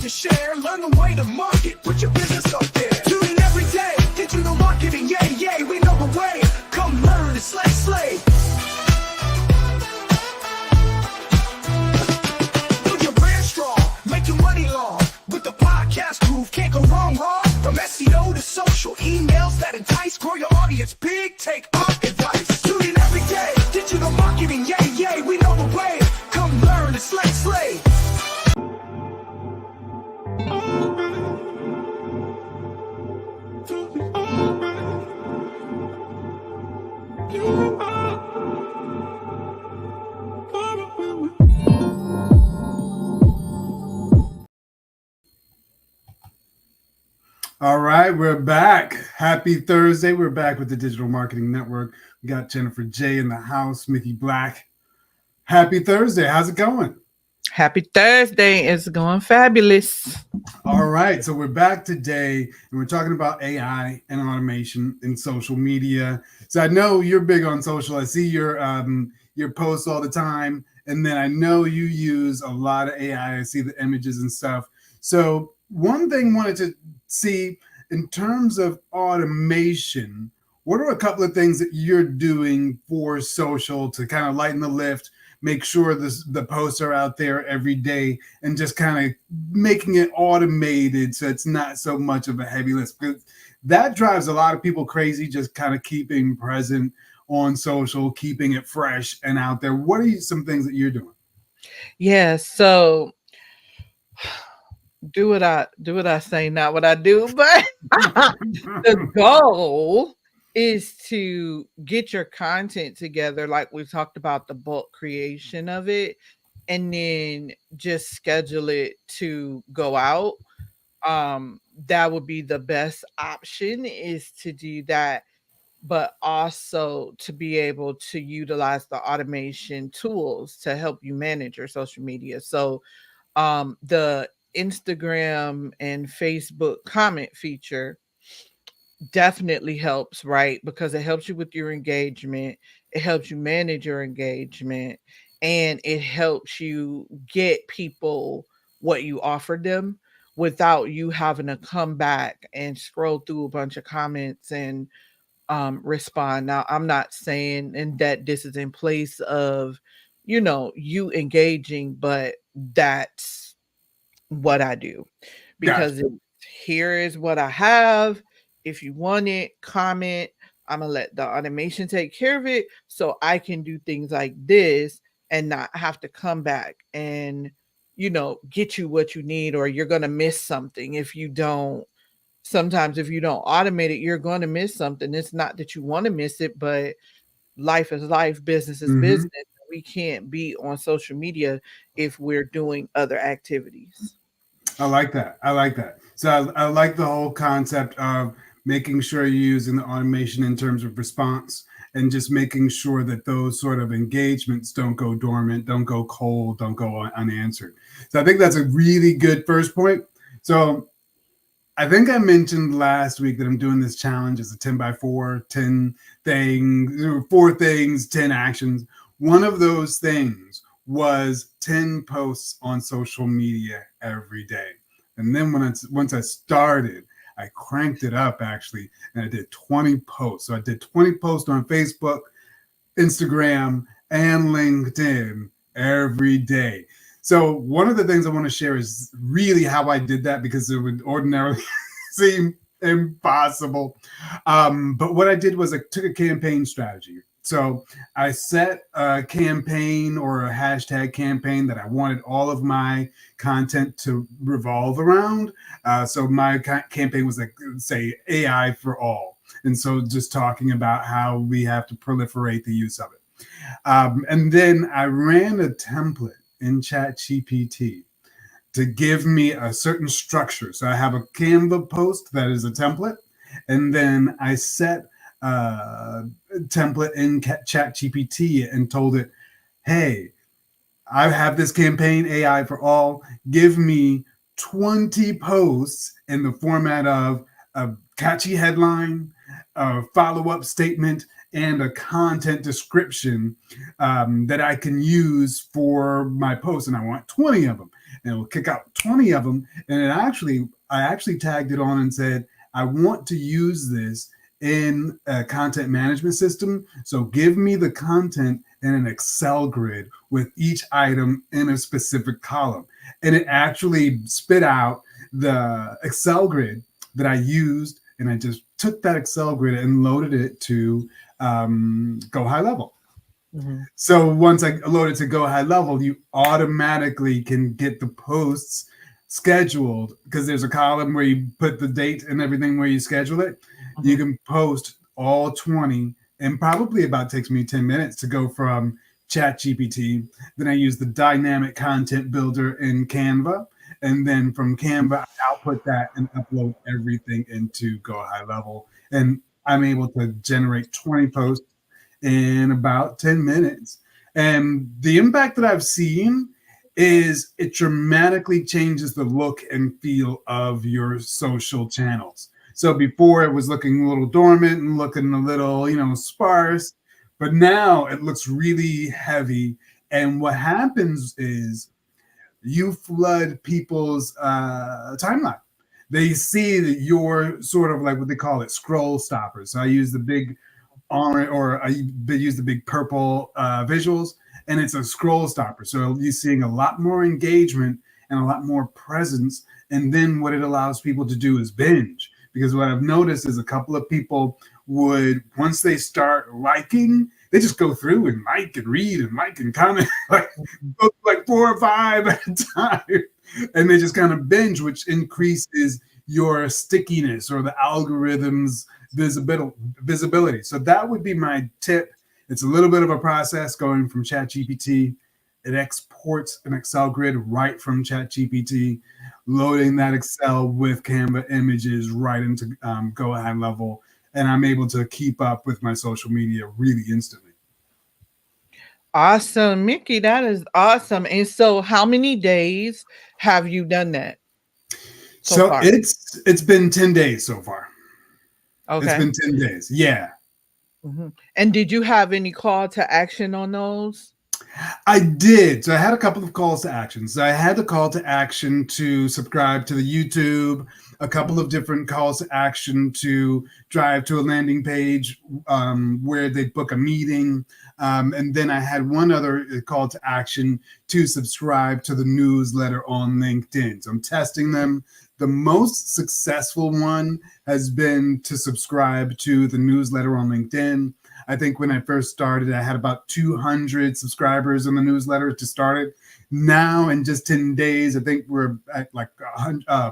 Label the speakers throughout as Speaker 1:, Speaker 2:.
Speaker 1: to share. Learn the way to market. Put your business up there. Tune in every day. Digital marketing, yay, yay. We know the way. Come learn and slay. Build your brand strong. Make your money long. With the podcast groove, can't go wrong. From SEO to social, emails that entice. Grow your audience big. Take our advice. Tune in every day. Digital marketing, yay, yay. We know the way. Come learn and slay.
Speaker 2: All right, we're back. Happy Thursday. We're back with the Digital Marketing Network. We got Jennifer J in the house, Mickey Black. Happy Thursday. How's it going?
Speaker 3: Happy Thursday. It's going fabulous.
Speaker 2: All right, so we're back today, and we're talking about AI and automation in social media. So I know you're big on social. I see your posts all the time, and then I know you use a lot of AI. I see the images and stuff. So one thing I wanted to see in terms of automation, what are a couple of things that you're doing for social to kind of lighten the lift, make sure the posts are out there every day, and just kind of making it automated so it's not so much of a heavy lift? Because that drives a lot of people crazy, just kind of keeping present on social, keeping it fresh and out there. What are some things that you're doing?
Speaker 3: Yeah, so do what I say, not what I do, but the goal is to get your content together, like we talked about, the bulk creation of it, and then just schedule it to go out. That would be the best option, is to do that, but also to be able to utilize the automation tools to help you manage your social media. So the Instagram and Facebook comment feature definitely helps, right? Because it helps you with your engagement, it helps you manage your engagement, and it helps you get people what you offered them without you having to come back and scroll through a bunch of comments and respond. Now, I'm not saying and that this is in place of, you engaging, but that's what I do, because here is what I have. If you want it, comment. I'm gonna let the automation take care of it so I can do things like this and not have to come back and get you what you need, or you're gonna miss something if you don't. Sometimes if you don't automate it, you're going to miss something. It's not that you want to miss it, but life is life, business is business. We can't be on social media if we're doing other activities.
Speaker 2: I like that. So I like the whole concept of making sure you're using the automation in terms of response, and just making sure that those sort of engagements don't go dormant, don't go cold, don't go unanswered. So I think that's a really good first point. So I think I mentioned last week that I'm doing this challenge as a 10x4, 10 things, 4 things, 10 actions. One of those things was 10 posts on social media every day. And then once I started, I cranked it up actually, and I did 20 posts. So I did 20 posts on Facebook, Instagram, and LinkedIn every day. So one of the things I want to share is really how I did that, because it would ordinarily seem impossible. But what I did was I took a campaign strategy. So I set a campaign or a hashtag campaign that I wanted all of my content to revolve around. So my campaign was like, say, AI for all. And so just talking about how we have to proliferate the use of it. And then I ran a template in ChatGPT to give me a certain structure. So I have a Canva post that is a template, and then I set a template in ChatGPT and told it, hey, I have this campaign, AI for all. Give me 20 posts in the format of a catchy headline, a follow-up statement, and a content description that I can use for my post. And I want 20 of them. and it will kick out 20 of them. And I actually tagged it on and said, I want to use this in a content management system. So give me the content in an Excel grid with each item in a specific column. And it actually spit out the Excel grid that I used. And I just took that Excel grid and loaded it to Go High Level.
Speaker 3: Mm-hmm.
Speaker 2: So once I load it to Go High Level, you automatically can get the posts scheduled because there's a column where you put the date and everything where you schedule it.
Speaker 3: Mm-hmm.
Speaker 2: You can post all 20 and probably about takes me 10 minutes to go from ChatGPT. Then I use the dynamic content builder in Canva. And then from Canva, I output that and upload everything into Go High Level. And I'm able to generate 20 posts in about 10 minutes. And the impact that I've seen is it dramatically changes the look and feel of your social channels. So before it was looking a little dormant and looking a little, sparse, but now it looks really heavy. And what happens is you flood people's timeline. They see that you're sort of like what they call it scroll stoppers. So I use the big orange, or they use the big purple visuals, and it's a scroll stopper. So you're seeing a lot more engagement and a lot more presence. And then what it allows people to do is binge. Because what I've noticed is a couple of people would, once they start liking, they just go through and like and read and like and comment like 4 or 5 at a time. And they just kind of binge, which increases your stickiness or the algorithm's visibility. So that would be my tip. It's a little bit of a process going from ChatGPT. It exports an Excel grid right from ChatGPT, loading that Excel with Canva images right into Go High Level, and I'm able to keep up with my social media really instantly.
Speaker 3: Awesome, Mickey. That is awesome. And so, how many days have you done that so far?
Speaker 2: It's been 10 days so far. It's
Speaker 3: Okay.
Speaker 2: been 10 days. Yeah.
Speaker 3: Mhm. And did you have any call to action on those?
Speaker 2: I did. So I had a couple of calls to action. So I had the call to action to subscribe to the YouTube, a couple of different calls to action to drive to a landing page where they book a meeting. And then I had one other call to action to subscribe to the newsletter on LinkedIn. So I'm testing them. The most successful one has been to subscribe to the newsletter on LinkedIn. I think when I first started, I had about 200 subscribers in the newsletter to start it. Now, in just 10 days, I think we're at like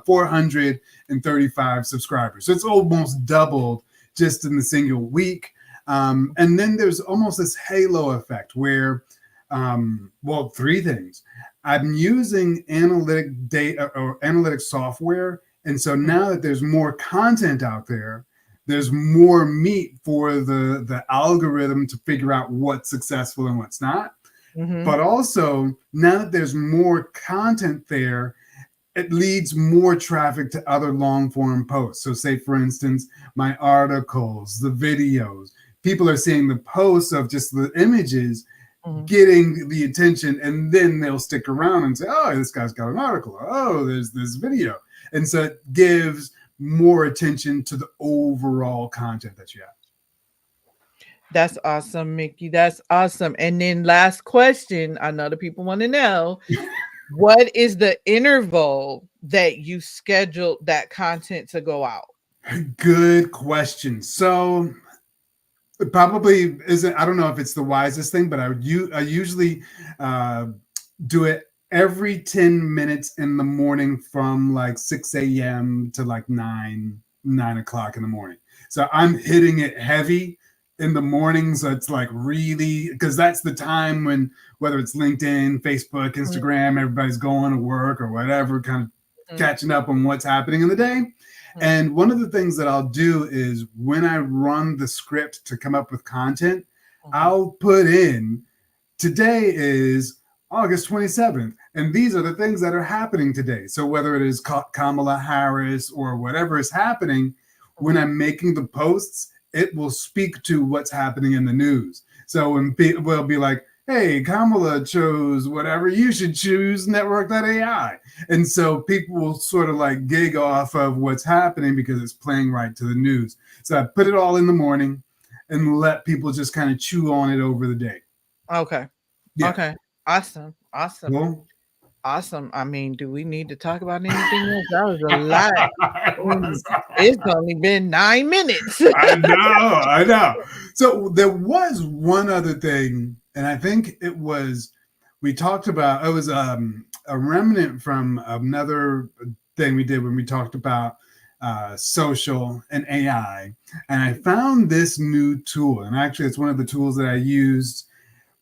Speaker 2: 435 subscribers. So it's almost doubled just in the single week. And then there's almost this halo effect where, 3 things. I'm using analytic data or analytic software. And so now that there's more content out there, there's more meat for the algorithm to figure out what's successful and what's not.
Speaker 3: Mm-hmm.
Speaker 2: But also, now that there's more content there, it leads more traffic to other long form posts. So say, for instance, my articles, the videos, people are seeing the posts of just the images, getting the attention, and then they'll stick around and say, oh, this guy's got an article. Oh, there's this video. And so it gives more attention to the overall content that you have.
Speaker 3: That's awesome, Mickey. That's awesome. And then last question, I know the people want to know, what is the interval that you scheduled that content to go out?
Speaker 2: Good question. So it probably isn't, I don't know if it's the wisest thing, but I usually do it every 10 minutes in the morning from like 6 a.m. to like 9 o'clock in the morning. So I'm hitting it heavy in the morning. So it's like really, because that's the time when, whether it's LinkedIn, Facebook, Instagram, everybody's going to work or whatever, kind of catching up on what's happening in the day. And one of the things that I'll do is when I run the script to come up with content, I'll put in, today is August 27th, and these are the things that are happening today. So whether it is Kamala Harris or whatever is happening, when I'm making the posts, it will speak to what's happening in the news. So when people will be like, hey, Kamala chose whatever, you should choose network.ai. And so people will sort of like gig off of what's happening because it's playing right to the news. So I put it all in the morning and let people just kind of chew on it over the day.
Speaker 3: Okay.
Speaker 2: Yeah.
Speaker 3: Okay. Awesome. Awesome.
Speaker 2: Well,
Speaker 3: Awesome. I mean, do we need to talk about anything else? That was a lot.
Speaker 2: it was.
Speaker 3: And it's only been 9 minutes.
Speaker 2: I know, I know. So there was one other thing, and I think it was we talked about. It was a remnant from another thing we did when we talked about social and AI. And I found this new tool, and actually, it's one of the tools that I used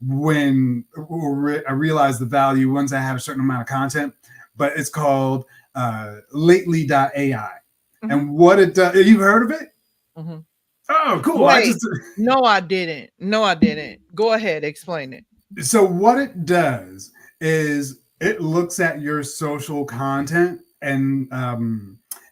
Speaker 2: when I realized the value once I had a certain amount of content. But it's called lately.ai.
Speaker 3: Mhm,
Speaker 2: And what it does, you've heard of it?
Speaker 3: mhm.
Speaker 2: Oh, cool. I
Speaker 3: Wait.
Speaker 2: just
Speaker 3: No, I didn't. No, I didn't. Go ahead. Explain it.
Speaker 2: so what it does is it looks at your social content and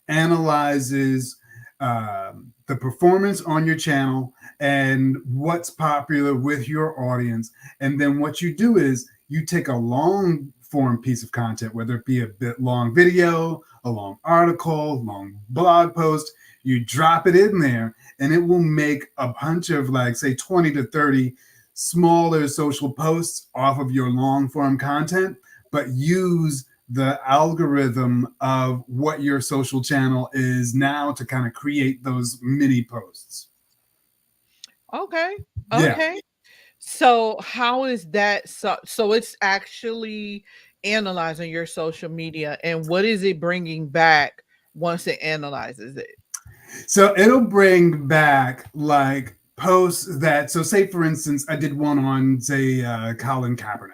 Speaker 2: analyzes the performance on your channel and what's popular with your audience. And then what you do is you take a long form piece of content, whether it be a bit long video, a long article, long blog post, you drop it in there and it will make a bunch of like say 20 to 30 smaller social posts off of your long form content, but use the algorithm of what your social channel is now to kind of create those mini posts.
Speaker 3: Okay.
Speaker 2: Yeah.
Speaker 3: Okay. So how is that so it's actually analyzing your social media, and what is it bringing back once it analyzes it?
Speaker 2: So it'll bring back like posts that, so say for instance, I did one on, say, Colin Kaepernick.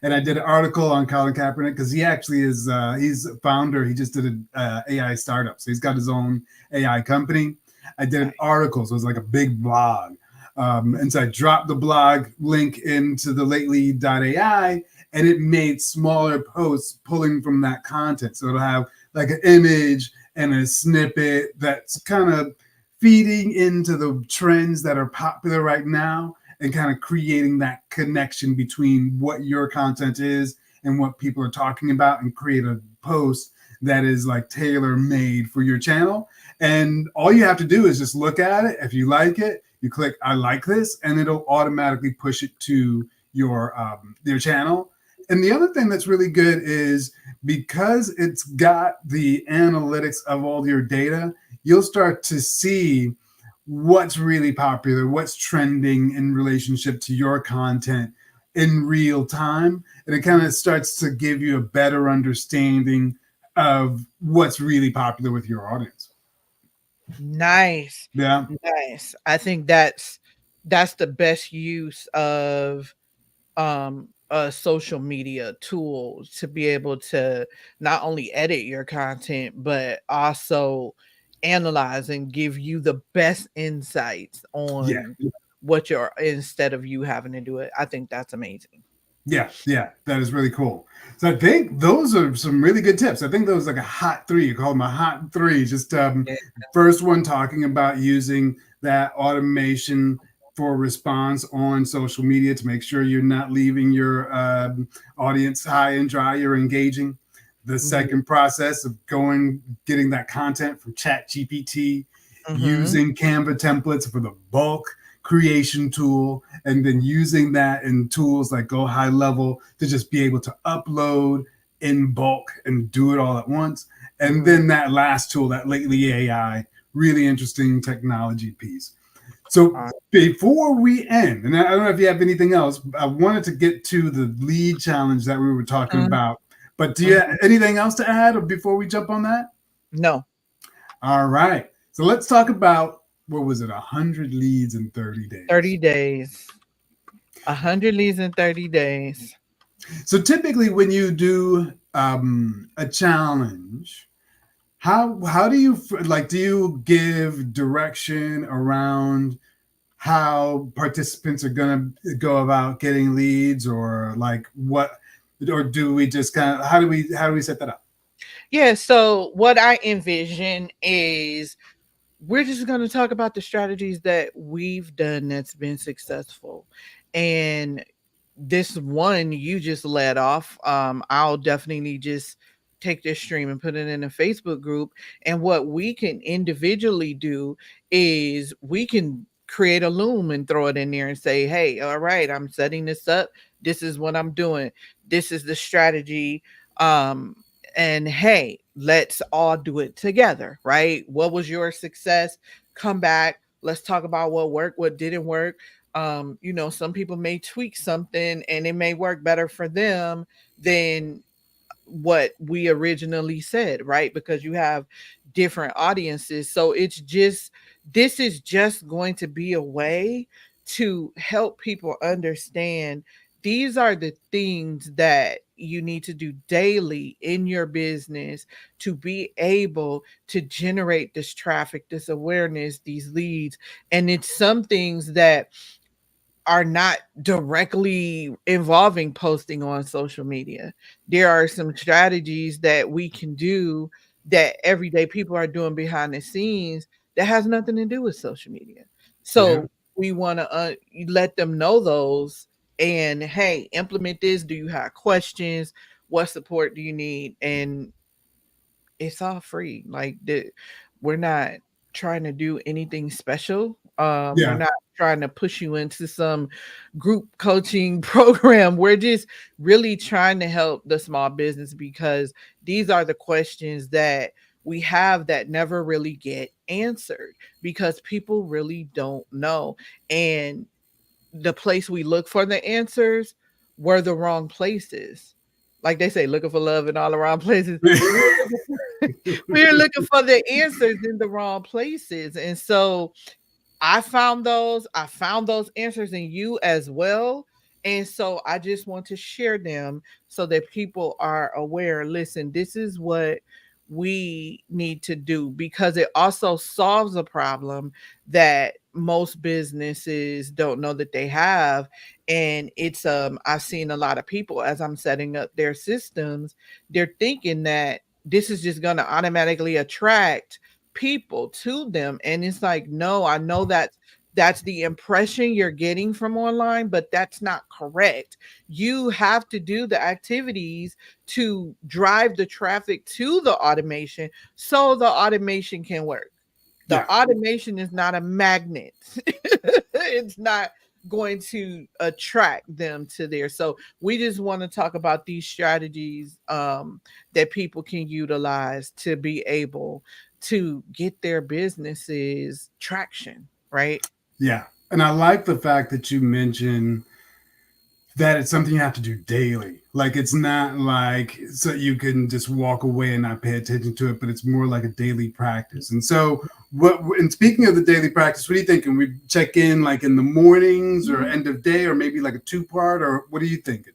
Speaker 2: And I did an
Speaker 3: Mhm.
Speaker 2: article on Colin Kaepernick because he actually is, he's a founder. He just did an AI startup. So he's got his own AI company. I did an
Speaker 3: Nice.
Speaker 2: article. So it was like a big blog. And so I dropped the blog link into the lately.ai and it made smaller posts pulling from that content. So it'll have like an image and a snippet that's kind of feeding into the trends that are popular right now and kind of creating that connection between what your content is and what people are talking about and create a post that is like tailor made for your channel. And all you have to do is just look at it. If you like it, you click I like this and it'll automatically push it to your channel. And the other thing that's really good is because it's got the analytics of all your data, you'll start to see what's really popular, what's trending in relationship to your content in real time. And it kind of starts to give you a better understanding of what's really popular with your audience.
Speaker 3: Nice.
Speaker 2: Yeah.
Speaker 3: Nice. I think that's the best use of a social media tool to be able to not only edit your content but also analyze and give you the best insights
Speaker 2: Yeah.
Speaker 3: on what you're instead of you having to do it. I think that's amazing.
Speaker 2: Yeah, yeah, that is really cool. So I think those are some really good tips. I think those like a hot three. You call them a hot three. Just
Speaker 3: Yeah.
Speaker 2: first one talking about using that automation for response on social media to make sure you're not leaving your audience high and dry. You're engaging. The
Speaker 3: Mhm.
Speaker 2: second process of getting that content from Chat GPT,
Speaker 3: Mhm.
Speaker 2: using Canva templates for the bulk creation tool, and then using that in tools like Go High Level to just be able to upload in bulk and do it all at once. And
Speaker 3: Mhm.
Speaker 2: then that last tool, that Lately AI, really interesting technology piece. So before we end, and I don't know if you have anything else, I wanted to get to the lead challenge that we were talking
Speaker 3: Mhm.
Speaker 2: about. But do you have
Speaker 3: Mhm.
Speaker 2: anything else to add before we jump on that?
Speaker 3: No.
Speaker 2: All right. So let's talk about what was it, 100 leads in 30
Speaker 3: 30
Speaker 2: days.
Speaker 3: days. 100 leads in 30 days.
Speaker 2: So typically, when you do a challenge, how do you like? Do you give direction around how participants are going to go about getting leads, or like what, or do we just kind of how do we set that up?
Speaker 3: Yeah, so what I envision is we're just going to talk about the strategies that we've done that's been successful. And this one you just led off, I'll definitely just take this stream and put it in a Facebook group. And what we can individually do is we can create a loom and throw it in there and say, hey, all right, I'm setting this up. This is what I'm doing. This is the strategy. Um, and hey, let's all do it together, right? What was your success? Come back. Let's talk about what worked, what didn't work. Some people may tweak something and it may work better for them than what we originally said, right? Because you have different audiences. So this is just going to be a way to help people understand these are the things that you need to do daily in your business to be able to generate this traffic, this awareness, these leads. And it's some things that are not directly involving posting on social media. There are some strategies that we can do that everyday people are doing behind the scenes that has nothing to do with social media.
Speaker 2: Yeah.
Speaker 3: So we want to let them know those and hey, implement this. Do you have questions? What support do you need? And it's all free. We're not trying to do anything special. We're
Speaker 2: Yeah.
Speaker 3: not trying to push you into some group coaching program. We're just really trying to help the small business because these are the questions that we have that never really get answered because people really don't know. And the place we look for the answers were the wrong places. Like they say, looking for love in all the wrong places. We're looking for the answers in the wrong places. And so I found those answers in you as well. And so I just want to share them so that people are aware. Listen, this is what we need to do because it also solves a problem that most businesses don't know that they have. And it's I've seen a lot of people as I'm setting up their systems, they're thinking that this is just going to automatically attract people to them, and it's like, no, I know that's the impression you're getting from online, but that's not correct. You have to do the activities to drive the traffic to the automation so the automation can work. The
Speaker 2: Yeah.
Speaker 3: automation is not a magnet. It's not going to attract them to there. So we just want to talk about these strategies that people can utilize to be able to get their businesses traction, right?
Speaker 2: Yeah. And I like the fact that you mentioned that it's something you have to do daily. Like it's not like so you can just walk away and not pay attention to it, but it's more like a daily practice. And so what and speaking of the daily practice, what are you thinking? We check in like in the mornings or end of day or maybe like a two-part or what are you thinking?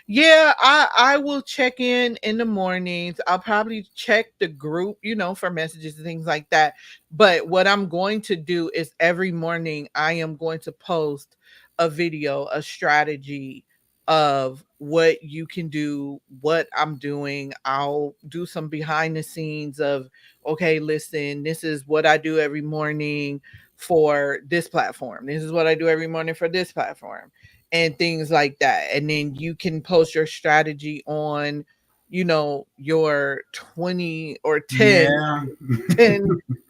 Speaker 3: Yeah, I will check in the mornings. I'll probably check the group, for messages and things like that. But what I'm going to do is every morning I am going to post a video, a strategy of what you can do, what I'm doing. I'll do some behind the scenes of, okay, listen, this is what I do every morning for this platform. This is what I do every morning for this platform and things like that. And then you can post your strategy on, your 20 or 10,
Speaker 2: Yeah.
Speaker 3: 10,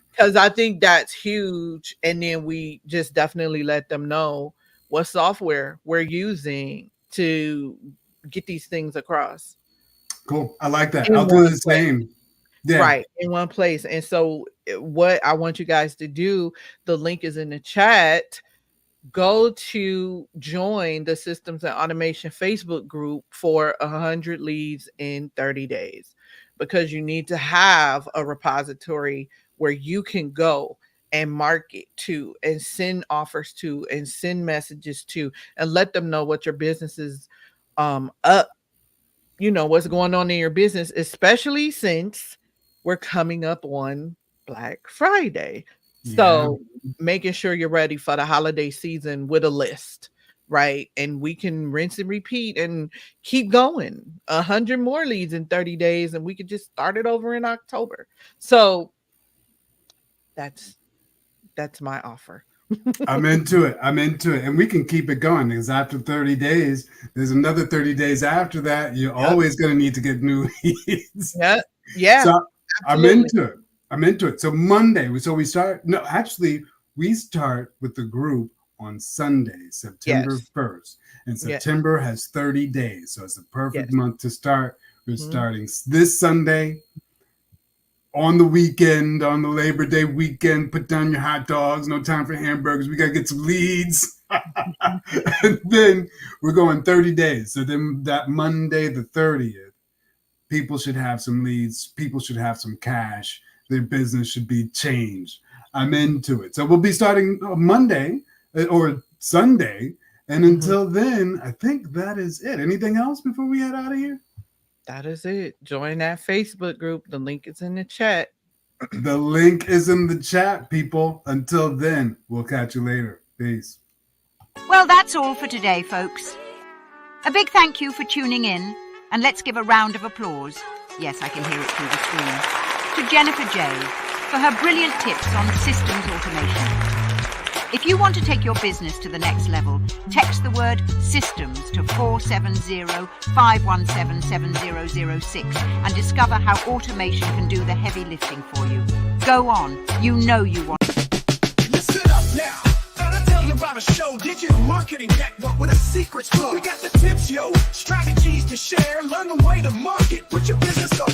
Speaker 3: because I think that's huge. And then we just definitely let them know what software we're using to get these things across
Speaker 2: Cool. I like that. I'll
Speaker 3: in
Speaker 2: do
Speaker 3: one
Speaker 2: the
Speaker 3: place.
Speaker 2: same. Yeah.
Speaker 3: Right, in one place. And so what I want you guys to do, the link is in the chat. Go to join the Systems and Automation Facebook group for 100 leads in 30 days because you need to have a repository where you can go and market to and send offers to and send messages to and let them know what your business is up, what's going on in your business, especially since we're coming up on Black Friday.
Speaker 2: Yeah.
Speaker 3: So making sure you're ready for the holiday season with a list, right? And we can rinse and repeat and keep going. 100 more leads in 30 days, and we could just start it over in October. So that's that's my offer.
Speaker 2: I'm into it. I'm into it. And we can keep it going because after 30 days, there's another 30 days after that. You're
Speaker 3: Yep.
Speaker 2: always going to need to get new leads.
Speaker 3: Yep. Yeah.
Speaker 2: So I'm
Speaker 3: Absolutely.
Speaker 2: into it. I'm into it. So Monday, so we start. No, actually, we start with the group on Sunday, September
Speaker 3: Yes.
Speaker 2: 1st. And
Speaker 3: Yes.
Speaker 2: September has 30 days. So it's a perfect
Speaker 3: Yes.
Speaker 2: month to start. We're
Speaker 3: Mhm.
Speaker 2: starting this Sunday on the weekend, on the Labor Day weekend. Put down your hot dogs. No time for hamburgers. We got to get some leads. And then we're going 30 days. So then that Monday, the 30th, people should have some leads. People should have some cash. Their business should be changed. I'm into it. So we'll be starting Monday or Sunday. And until then, I think that is it. Anything else before we head out of here?
Speaker 3: That is it. Join that Facebook group. The link is in the chat.
Speaker 2: The link is in the chat, people. Until then, we'll catch you later. Peace.
Speaker 4: Well, that's all for today, folks. A big thank you for tuning in, and let's give a round of applause. Yes, I can hear it through the screen. To Jennifer J. for her brilliant tips on systems automation. If you want to take your business to the next level, text the word systems to 470-517-7006 and discover how automation can do the heavy lifting for you. Go on, you know you want.
Speaker 1: Listen up now. Gotta tell you about a show, digital marketing network with a secret flow. We got the tips, yo, strategies to share, learn the way to market, put your business on